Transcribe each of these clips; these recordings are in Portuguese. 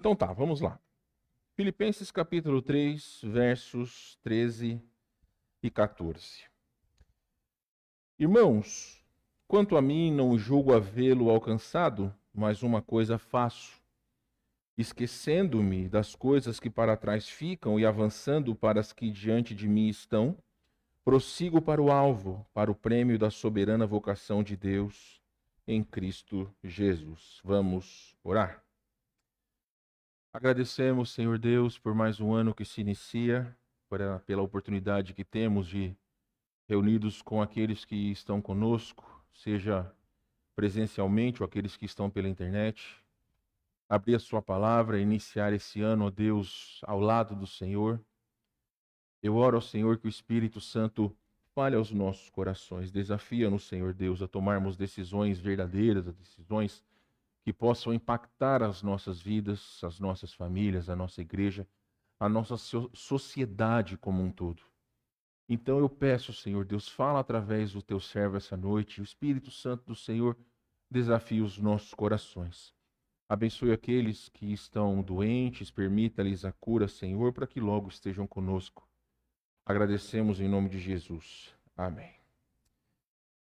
Então tá, vamos lá. Filipenses capítulo 3, versos 13 e 14. Irmãos, quanto a mim, não julgo havê-lo alcançado, mas uma coisa faço, esquecendo-me das coisas que para trás ficam e avançando para as que diante de mim estão, prossigo para o alvo, para o prêmio da soberana vocação de Deus em Cristo Jesus. Vamos orar? Agradecemos, Senhor Deus, por mais um ano que se inicia, pela oportunidade que temos de reunidos com aqueles que estão conosco, seja presencialmente ou aqueles que estão pela internet. Abrir a sua palavra, iniciar esse ano, ó Deus, ao lado do Senhor. Eu oro ao Senhor que o Espírito Santo fale aos nossos corações, desafia-nos, Senhor Deus, a tomarmos decisões verdadeiras, decisões que possam impactar as nossas vidas, as nossas famílias, a nossa igreja, a nossa sociedade como um todo. Então eu peço, Senhor Deus, fala através do teu servo essa noite, o Espírito Santo do Senhor desafia os nossos corações. Abençoe aqueles que estão doentes, permita-lhes a cura, Senhor, para que logo estejam conosco. Agradecemos em nome de Jesus. Amém.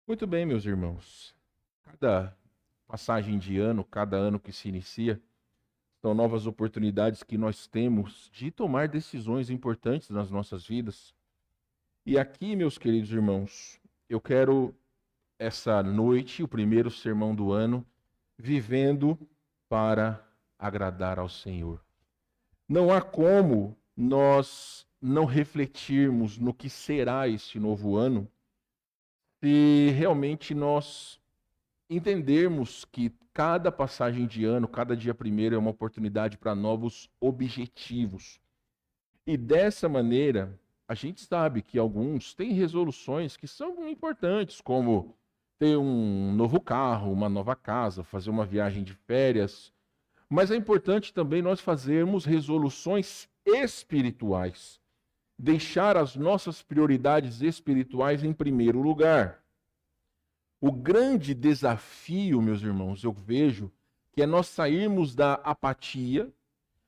Muito bem, meus irmãos. Cada passagem de ano, cada ano que se inicia, são novas oportunidades que nós temos de tomar decisões importantes nas nossas vidas. E aqui, meus queridos irmãos, eu quero essa noite, o primeiro sermão do ano, vivendo para agradar ao Senhor. Não há como nós não refletirmos no que será este novo ano se realmente nós entendermos que cada passagem de ano, cada dia primeiro é uma oportunidade para novos objetivos. E dessa maneira, a gente sabe que alguns têm resoluções que são importantes, como ter um novo carro, uma nova casa, fazer uma viagem de férias. Mas é importante também nós fazermos resoluções espirituais. Deixar as nossas prioridades espirituais em primeiro lugar. O grande desafio, meus irmãos, eu vejo, que é nós sairmos da apatia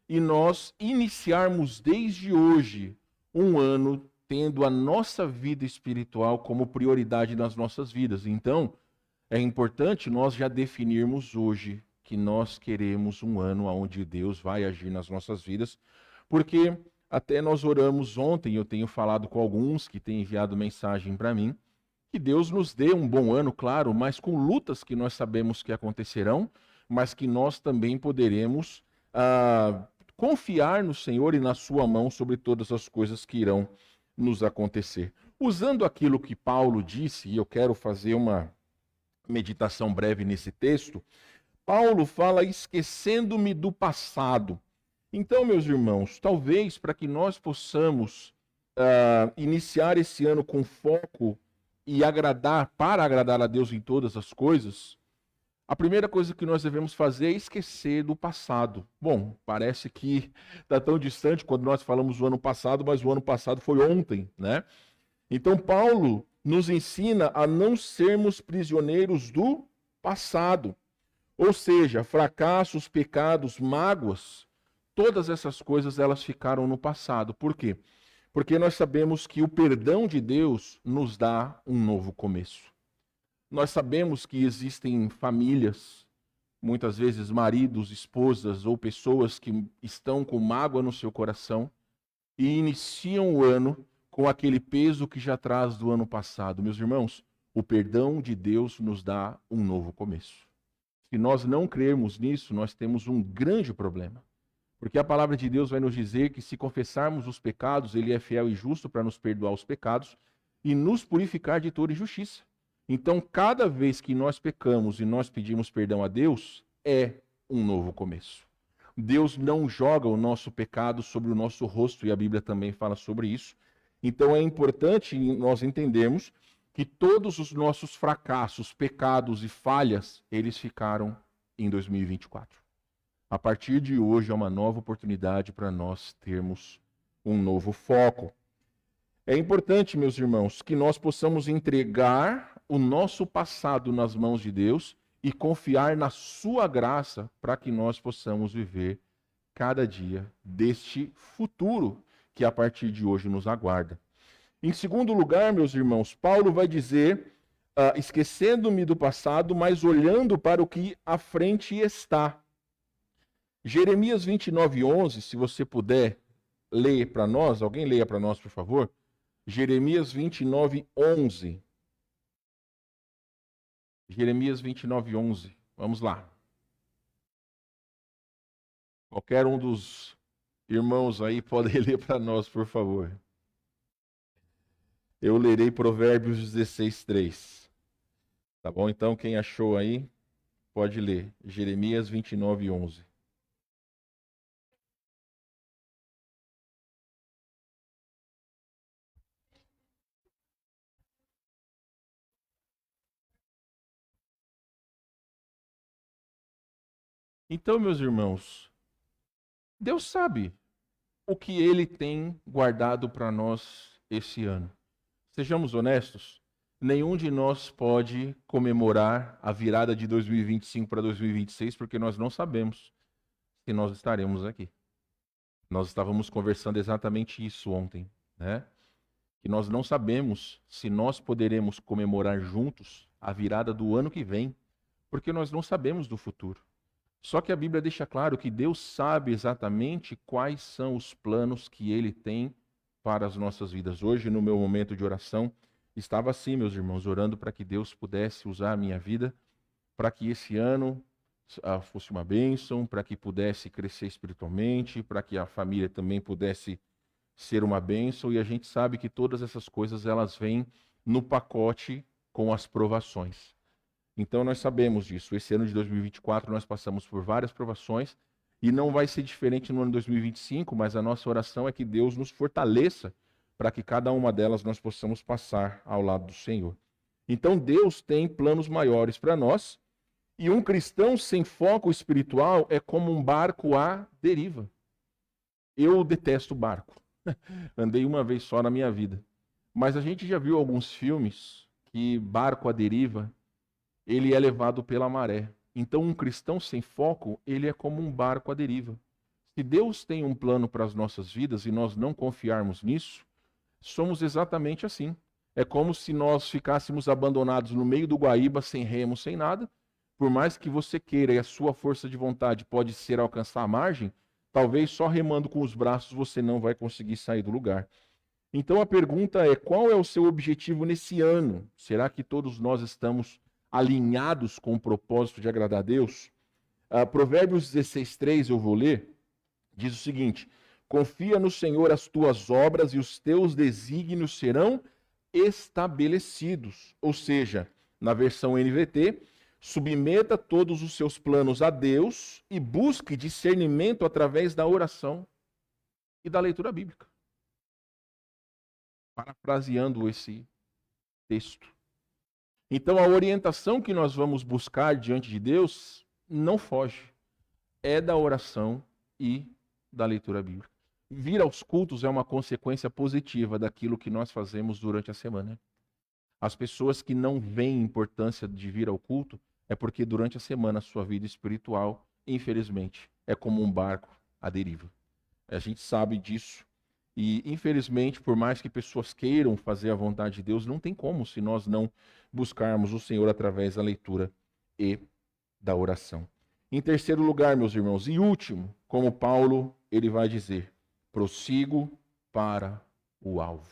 e nós iniciarmos desde hoje um ano tendo a nossa vida espiritual como prioridade nas nossas vidas. Então, é importante nós já definirmos hoje que nós queremos um ano onde Deus vai agir nas nossas vidas, porque até nós oramos ontem, eu tenho falado com alguns que têm enviado mensagem para mim, que Deus nos dê um bom ano, claro, mas com lutas que nós sabemos que acontecerão, mas que nós também poderemos confiar no Senhor e na sua mão sobre todas as coisas que irão nos acontecer. Usando aquilo que Paulo disse, e eu quero fazer uma meditação breve nesse texto, Paulo fala esquecendo-me do passado. Então, meus irmãos, talvez para que nós possamos iniciar esse ano com foco e para agradar a Deus em todas as coisas, a primeira coisa que nós devemos fazer é esquecer do passado. Bom, parece que está tão distante quando nós falamos do ano passado, mas o ano passado foi ontem, né? Então, Paulo nos ensina a não sermos prisioneiros do passado. Ou seja, fracassos, pecados, mágoas, todas essas coisas elas ficaram no passado. Por quê? Porque nós sabemos que o perdão de Deus nos dá um novo começo. Nós sabemos que existem famílias, muitas vezes maridos, esposas ou pessoas que estão com mágoa no seu coração e iniciam o ano com aquele peso que já traz do ano passado. Meus irmãos, o perdão de Deus nos dá um novo começo. Se nós não crermos nisso, nós temos um grande problema. Porque a palavra de Deus vai nos dizer que se confessarmos os pecados, Ele é fiel e justo para nos perdoar os pecados e nos purificar de toda injustiça. Então, cada vez que nós pecamos e nós pedimos perdão a Deus, é um novo começo. Deus não joga o nosso pecado sobre o nosso rosto, e a Bíblia também fala sobre isso. Então, é importante nós entendermos que todos os nossos fracassos, pecados e falhas, eles ficaram em 2024. A partir de hoje é uma nova oportunidade para nós termos um novo foco. É importante, meus irmãos, que nós possamos entregar o nosso passado nas mãos de Deus e confiar na sua graça para que nós possamos viver cada dia deste futuro que a partir de hoje nos aguarda. Em segundo lugar, meus irmãos, Paulo vai dizer, esquecendo-me do passado, mas olhando para o que à frente está. Jeremias 29:11, se você puder ler para nós, alguém leia para nós, por favor. Jeremias 29:11. Jeremias 29:11. Vamos lá. Qualquer um dos irmãos aí pode ler para nós, por favor. Eu lerei Provérbios 16:3. Tá bom? Então, quem achou aí, pode ler. Jeremias 29:11. Então, meus irmãos, Deus sabe o que Ele tem guardado para nós esse ano. Sejamos honestos, nenhum de nós pode comemorar a virada de 2025 para 2026, porque nós não sabemos se nós estaremos aqui. Nós estávamos conversando exatamente isso ontem, né? Que nós não sabemos se nós poderemos comemorar juntos a virada do ano que vem, porque nós não sabemos do futuro. Só que a Bíblia deixa claro que Deus sabe exatamente quais são os planos que Ele tem para as nossas vidas. Hoje, no meu momento de oração, estava assim, meus irmãos, orando para que Deus pudesse usar a minha vida, para que esse ano fosse uma bênção, para que pudesse crescer espiritualmente, para que a família também pudesse ser uma bênção. E a gente sabe que todas essas coisas elas vêm no pacote com as provações. Então nós sabemos disso. Esse ano de 2024 nós passamos por várias provações e não vai ser diferente no ano de 2025, mas a nossa oração é que Deus nos fortaleça para que cada uma delas nós possamos passar ao lado do Senhor. Então Deus tem planos maiores para nós e um cristão sem foco espiritual é como um barco à deriva. Eu detesto barco. Andei uma vez só na minha vida. Mas a gente já viu alguns filmes que barco à deriva ele é levado pela maré. Então, um cristão sem foco, ele é como um barco à deriva. Se Deus tem um plano para as nossas vidas e nós não confiarmos nisso, somos exatamente assim. É como se nós ficássemos abandonados no meio do Guaíba, sem remo, sem nada. Por mais que você queira e a sua força de vontade pode ser alcançar a margem, talvez só remando com os braços você não vai conseguir sair do lugar. Então, a pergunta é, qual é o seu objetivo nesse ano? Será que todos nós estamos alinhados com o propósito de agradar a Deus? Provérbios 16:3 eu vou ler, diz o seguinte: confia no Senhor as tuas obras e os teus desígnios serão estabelecidos. Ou seja, na versão NVT, submeta todos os seus planos a Deus e busque discernimento através da oração e da leitura bíblica. Parafraseando esse texto. Então, a orientação que nós vamos buscar diante de Deus não foge. É da oração e da leitura bíblica. Vir aos cultos é uma consequência positiva daquilo que nós fazemos durante a semana. As pessoas que não veem importância de vir ao culto é porque durante a semana a sua vida espiritual, infelizmente, é como um barco à deriva. A gente sabe disso. E, infelizmente, por mais que pessoas queiram fazer a vontade de Deus, não tem como se nós não buscarmos o Senhor através da leitura e da oração. Em terceiro lugar, meus irmãos, e último, como Paulo, ele vai dizer, prossigo para o alvo.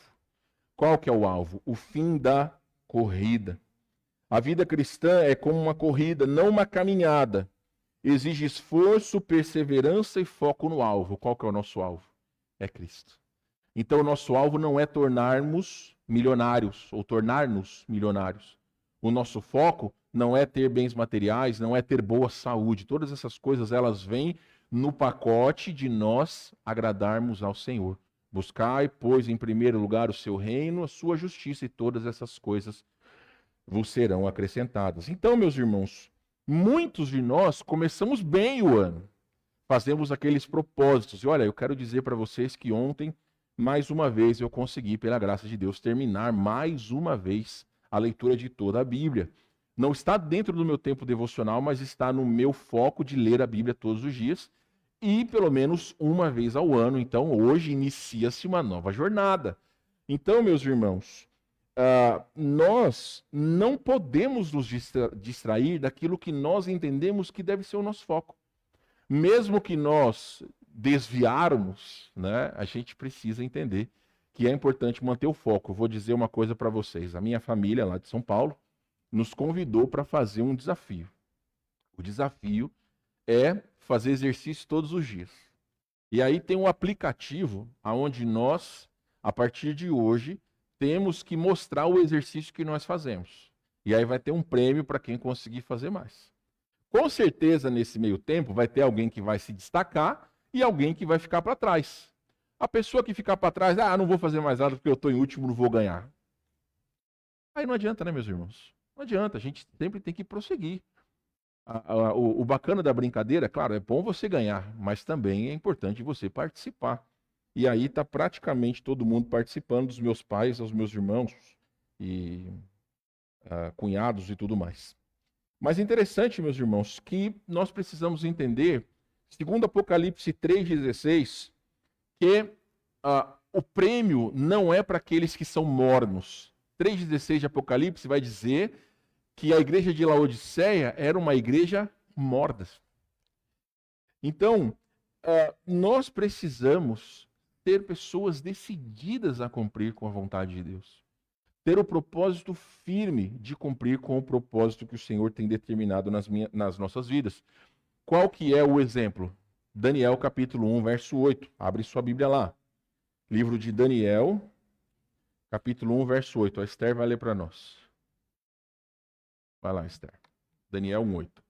Qual que é o alvo? O fim da corrida. A vida cristã é como uma corrida, não uma caminhada. Exige esforço, perseverança e foco no alvo. Qual que é o nosso alvo? É Cristo. Então, o nosso alvo não é tornarmos milionários ou tornar-nos milionários. O nosso foco não é ter bens materiais, não é ter boa saúde. Todas essas coisas, elas vêm no pacote de nós agradarmos ao Senhor. Buscai, pois, em primeiro lugar o seu reino, a sua justiça, e todas essas coisas vos serão acrescentadas. Então, meus irmãos, muitos de nós começamos bem o ano. Fazemos aqueles propósitos. E olha, eu quero dizer para vocês que ontem, mais uma vez, eu consegui, pela graça de Deus, terminar mais uma vez a leitura de toda a Bíblia. Não está dentro do meu tempo devocional, mas está no meu foco de ler a Bíblia todos os dias. e pelo menos uma vez ao ano. Então, hoje inicia-se uma nova jornada. Então, meus irmãos, nós não podemos nos distrair daquilo que nós entendemos que deve ser o nosso foco. Mesmo que nós desviarmos, né, a gente precisa entender que é importante manter o foco. Eu vou dizer uma coisa para vocês. A minha família lá de São Paulo nos convidou para fazer um desafio. O desafio é fazer exercício todos os dias. E aí tem um aplicativo onde nós, a partir de hoje, temos que mostrar o exercício que nós fazemos. E aí vai ter um prêmio para quem conseguir fazer mais. Com certeza, nesse meio tempo, vai ter alguém que vai se destacar e alguém que vai ficar para trás. A pessoa que ficar para trás, não vou fazer mais nada porque eu estou em último, não vou ganhar. Aí não adianta, né, meus irmãos? Não adianta, a gente sempre tem que prosseguir. O bacana da brincadeira, claro, é bom você ganhar, mas também é importante você participar. E aí está praticamente todo mundo participando, dos meus pais aos meus irmãos e cunhados e tudo mais. Mas é interessante, meus irmãos, que nós precisamos entender, segundo Apocalipse 3,16, que o prêmio não é para aqueles que são mornos. 3,16 de Apocalipse vai dizer que a igreja de Laodiceia era uma igreja morna. Então, nós precisamos ter pessoas decididas a cumprir com a vontade de Deus. Ter o propósito firme de cumprir com o propósito que o Senhor tem determinado nas nossas vidas. Qual que é o exemplo? Daniel capítulo 1, verso 8. Abre sua Bíblia lá. Livro de Daniel, capítulo 1, verso 8. A Esther vai ler para nós. Vai lá, Esther. Daniel 1, 8.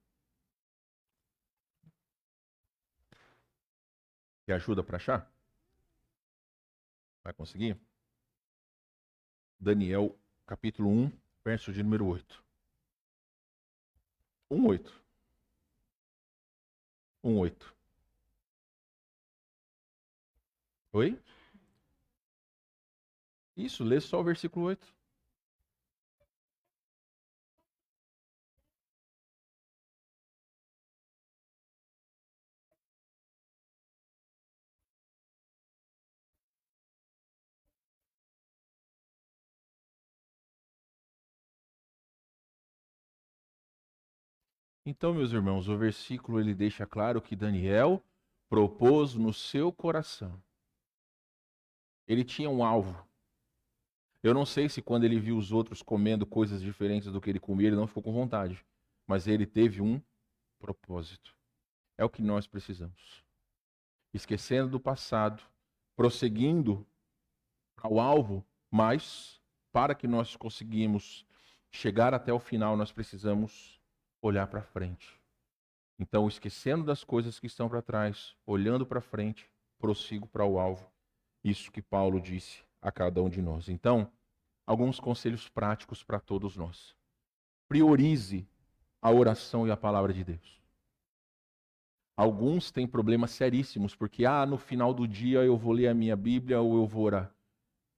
Quer ajuda para achar? Vai conseguir? Daniel, capítulo 1, verso de número 8. 1, 8. 1, 8. Oi? Isso, lê só o versículo 8. Então, meus irmãos, o versículo ele deixa claro que Daniel propôs no seu coração. Ele tinha um alvo. Eu não sei se quando ele viu os outros comendo coisas diferentes do que ele comia, ele não ficou com vontade. Mas ele teve um propósito. É o que nós precisamos. Esquecendo do passado, prosseguindo ao alvo, mas para que nós conseguimos chegar até o final, nós precisamos olhar para frente. Então, esquecendo das coisas que estão para trás, olhando para frente, prossigo para o alvo. Isso que Paulo disse a cada um de nós. Então, alguns conselhos práticos para todos nós. Priorize a oração e a palavra de Deus. Alguns têm problemas seríssimos, porque no final do dia eu vou ler a minha Bíblia ou eu vou orar.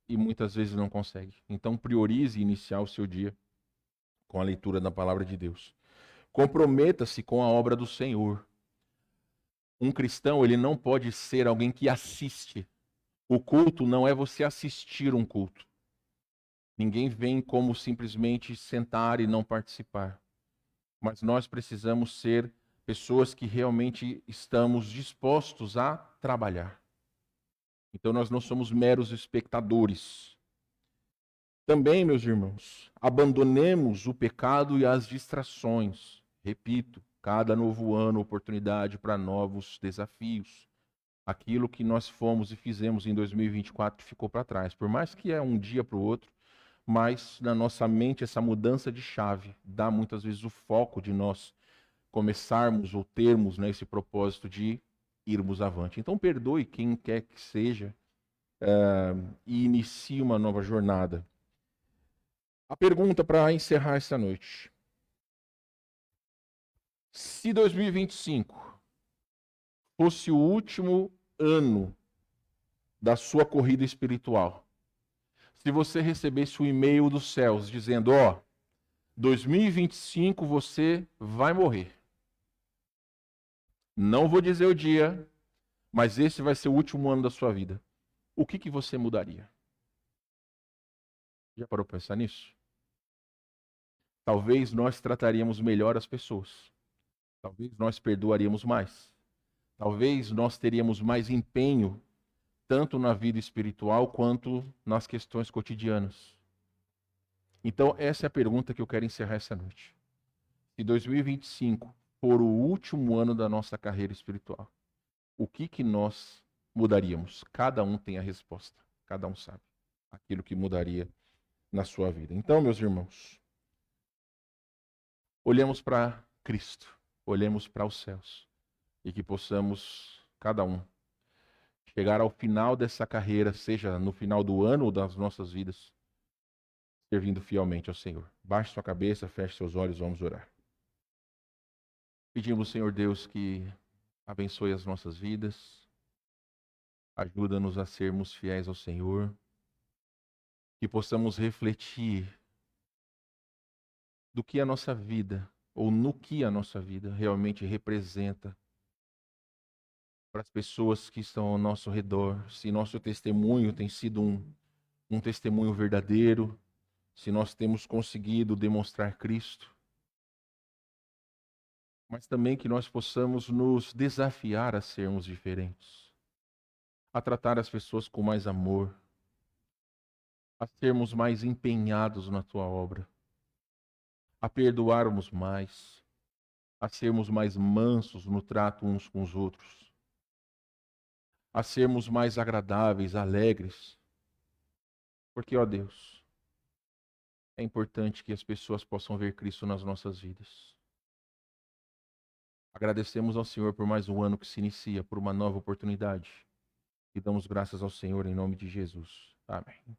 E muitas vezes não consegue. Então, priorize iniciar o seu dia com a leitura da palavra de Deus. Comprometa-se com a obra do Senhor. Um cristão, ele não pode ser alguém que assiste. O culto não é você assistir um culto. Ninguém vem como simplesmente sentar e não participar. Mas nós precisamos ser pessoas que realmente estamos dispostos a trabalhar. Então nós não somos meros espectadores. Também, meus irmãos, abandonemos o pecado e as distrações. Repito, cada novo ano, oportunidade para novos desafios. Aquilo que nós fomos e fizemos em 2024 que ficou para trás. Por mais que é um dia para o outro, mas na nossa mente essa mudança de chave dá muitas vezes o foco de nós começarmos ou termos esse propósito de irmos avante. Então perdoe quem quer que seja e inicie uma nova jornada. A pergunta para encerrar essa noite. Se 2025 fosse o último ano da sua corrida espiritual, se você recebesse um e-mail dos céus dizendo, 2025 você vai morrer. Não vou dizer o dia, mas esse vai ser o último ano da sua vida. O que você mudaria? Já parou para pensar nisso? Talvez nós trataríamos melhor as pessoas. Talvez nós perdoaríamos mais. Talvez nós teríamos mais empenho, tanto na vida espiritual quanto nas questões cotidianas. Então, essa é a pergunta que eu quero encerrar essa noite. Se 2025 for o último ano da nossa carreira espiritual, o que nós mudaríamos? Cada um tem a resposta. Cada um sabe aquilo que mudaria na sua vida. Então, meus irmãos, olhemos para Cristo, olhemos para os céus e que possamos, cada um, chegar ao final dessa carreira, seja no final do ano ou das nossas vidas, servindo fielmente ao Senhor. Baixe sua cabeça, feche seus olhos, vamos orar. Pedimos, Senhor Deus, que abençoe as nossas vidas, ajuda-nos a sermos fiéis ao Senhor, que possamos refletir do que a nossa vida, ou no que a nossa vida realmente representa para as pessoas que estão ao nosso redor, se nosso testemunho tem sido um testemunho verdadeiro, se nós temos conseguido demonstrar Cristo, mas também que nós possamos nos desafiar a sermos diferentes, a tratar as pessoas com mais amor, a sermos mais empenhados na tua obra, a perdoarmos mais, a sermos mais mansos no trato uns com os outros, a sermos mais agradáveis, alegres, porque, ó Deus, é importante que as pessoas possam ver Cristo nas nossas vidas. Agradecemos ao Senhor por mais um ano que se inicia, por uma nova oportunidade. E damos graças ao Senhor em nome de Jesus. Amém.